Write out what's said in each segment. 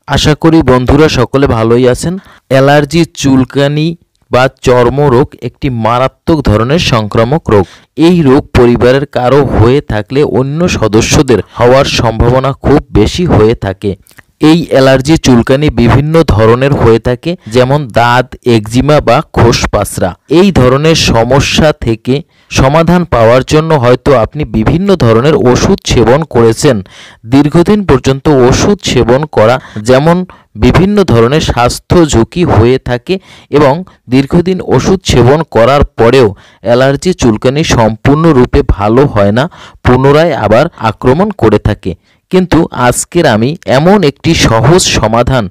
আশা করি বন্ধুরা সকলে ভালোই আছেন। অ্যালার্জি, চুলকানি বা চর্মরোগ একটি মারাত্মক ধরনের সংক্রামক রোগ। এই রোগ পরিবারের কারো হয়ে থাকলে অন্য সদস্যদের হওয়ার সম্ভাবনা খুব বেশি হয়ে থাকে। এই অ্যালার্জি চুলকানি বিভিন্ন ধরনের হয়ে থাকে, যেমন দাঁত, একজিমা বা খোসপাসরা। এই ধরনের সমস্যা থেকে সমাধান পাওয়ার জন্য হয়তো আপনি বিভিন্ন ধরনের ওষুধ সেবন করেছেন। দীর্ঘদিন পর্যন্ত ওষুধ সেবন করা যেমন বিভিন্ন ধরনের স্বাস্থ্য ঝুঁকি হয়ে থাকে এবং দীর্ঘদিন ওষুধ সেবন করার পরেও অ্যালার্জি চুলকানি সম্পূর্ণরূপে ভালো হয় না, পুনরায় আবার আক্রমণ করে থাকে। কিন্তু আজকের আমি এমন একটি সহজ সমাধান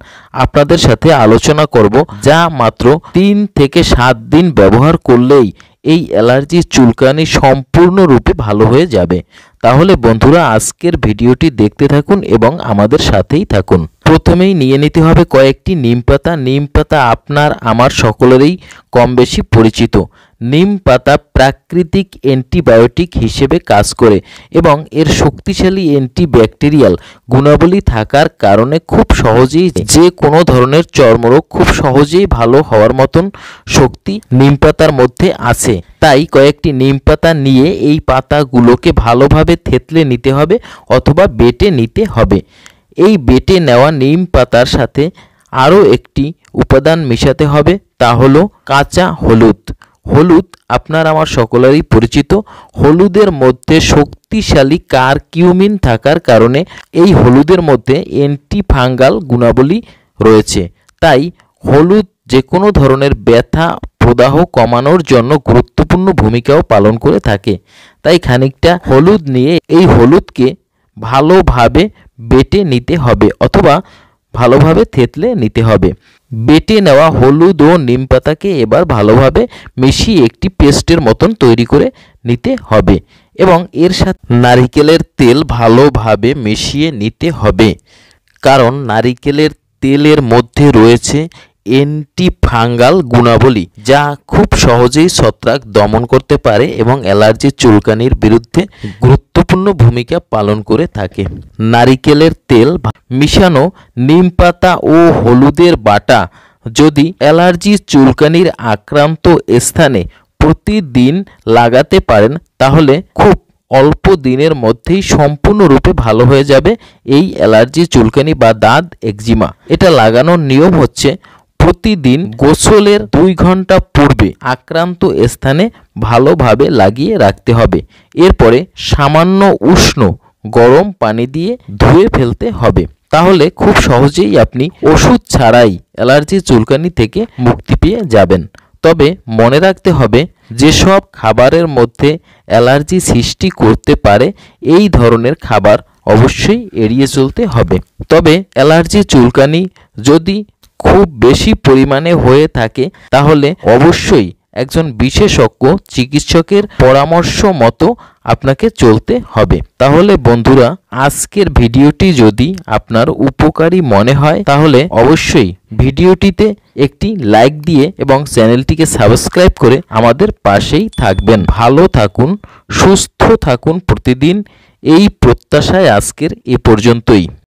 আপনাদের সাথে আলোচনা করব, যা মাত্র 3 থেকে 7 দিন ব্যবহার করলেই এই অ্যালার্জি চুলকানি সম্পূর্ণরূপে ভালো হয়ে যাবে। তাহলে বন্ধুরা আজকের ভিডিওটি দেখতে থাকুন এবং আমাদের সাথেই থাকুন। প্রথমেই নিয়ে নিতে হবে কয়েকটি নিম পাতা। নিম পাতা আপনার আমার সকলেরই কম বেশি পরিচিত। নিম পাতা প্রাকৃতিক অ্যান্টিবায়োটিক হিসেবে কাজ করে এবং এর শক্তিশালী অ্যান্টিব্যাকটেরিয়াল গুণাবলী থাকার কারণে খুব সহজেই যে কোনো ধরনের চর্মরোগ খুব সহজেই ভালো হওয়ার মতন শক্তি নিম পাতার মধ্যে আছে। তাই কয়েকটি নিম পাতা নিয়ে এই পাতাগুলোকে ভালোভাবে থেতলে নিতে হবে অথবা বেটে নিতে হবে। এই বেটে নেওয়া নিম পাতার সাথে আরও একটি উপাদান মেশাতে হবে, তা হলো কাঁচা হলুদ। হলুদ আপনার আমার সকলেরই পরিচিত। হলুদের মধ্যে শক্তিশালী কারকিউমিন থাকার কারণে এই হলুদের মধ্যে অ্যান্টিফাঙ্গাল গুণাবলী রয়েছে। তাই হলুদ যে কোনো ধরনের ব্যথা প্রদাহ কমানোর জন্য গুরুত্বপূর্ণ ভূমিকাও পালন করে থাকে। তাই খানিকটা হলুদ নিয়ে এই হলুদকে ভালোভাবে বেটে নিতে হবে অথবা ভালোভাবে থেতলে নিতে হবে। বেটে নেওয়া হলুদ ও নিম পাতাকে এবার ভালোভাবে মিশিয়ে একটি পেস্টের মতন তৈরি করে নিতে হবে এবং এর সাথে নারিকেলের তেল ভালোভাবে মিশিয়ে নিতে হবে, কারণ নারিকেলের তেলের মধ্যে রয়েছে অ্যান্টিফাঙ্গাল গুণাবলী, যা খুব সহজেই ছত্রাক দমন করতে পারে এবং অ্যালার্জি চুলকানির বিরুদ্ধে গুরুত্বপূর্ণ ভূমিকা পালন করে থাকে। নারিকেলের তেল মিশানো নিম পাতা ও হলুদের বাটা যদি অ্যালার্জি চুলকানির আক্রান্ত স্থানে প্রতিদিন লাগাতে পারেন, তাহলে খুব অল্প দিনের মধ্যেই সম্পূর্ণরূপে ভালো হয়ে যাবে এই অ্যালার্জি চুলকানি বা দাঁত একজিমা। এটা লাগানোর নিয়ম হচ্ছে, প্রতিদিন গোসলের 2 ঘন্টা পূর্বে আক্রান্ত স্থানে ভালোভাবে লাগিয়ে রাখতে হবে। এরপরে সামান্য উষ্ণ গরম পানি দিয়ে ধুয়ে ফেলতে হবে। তাহলে খুব সহজেই আপনি ওষুধ ছাড়াই অ্যালার্জি চুলকানি থেকে মুক্তি পেয়ে যাবেন। তবে মনে রাখতে হবে, যেসব খাবারের মধ্যে অ্যালার্জি সৃষ্টি করতে পারে এই ধরনের খাবার অবশ্যই এড়িয়ে চলতে হবে। তবে অ্যালার্জি চুলকানি যদি খুব বেশি পরিমাণে হয়ে থাকে তাহলে অবশ্যই একজন বিশেষজ্ঞ চিকিৎসকের পরামর্শ মতো আপনাকে চলতে হবে। তাহলে বন্ধুরা আজকের ভিডিওটি যদি আপনার উপকারী মনে হয় তাহলে অবশ্যই ভিডিওটিতে একটি লাইক দিয়ে এবং চ্যানেলটিকে সাবস্ক্রাইব করে আমাদের পাশেই থাকবেন। ভালো থাকুন, সুস্থ থাকুন প্রতিদিন, এই প্রত্যাশায় আজকের এ পর্যন্তই।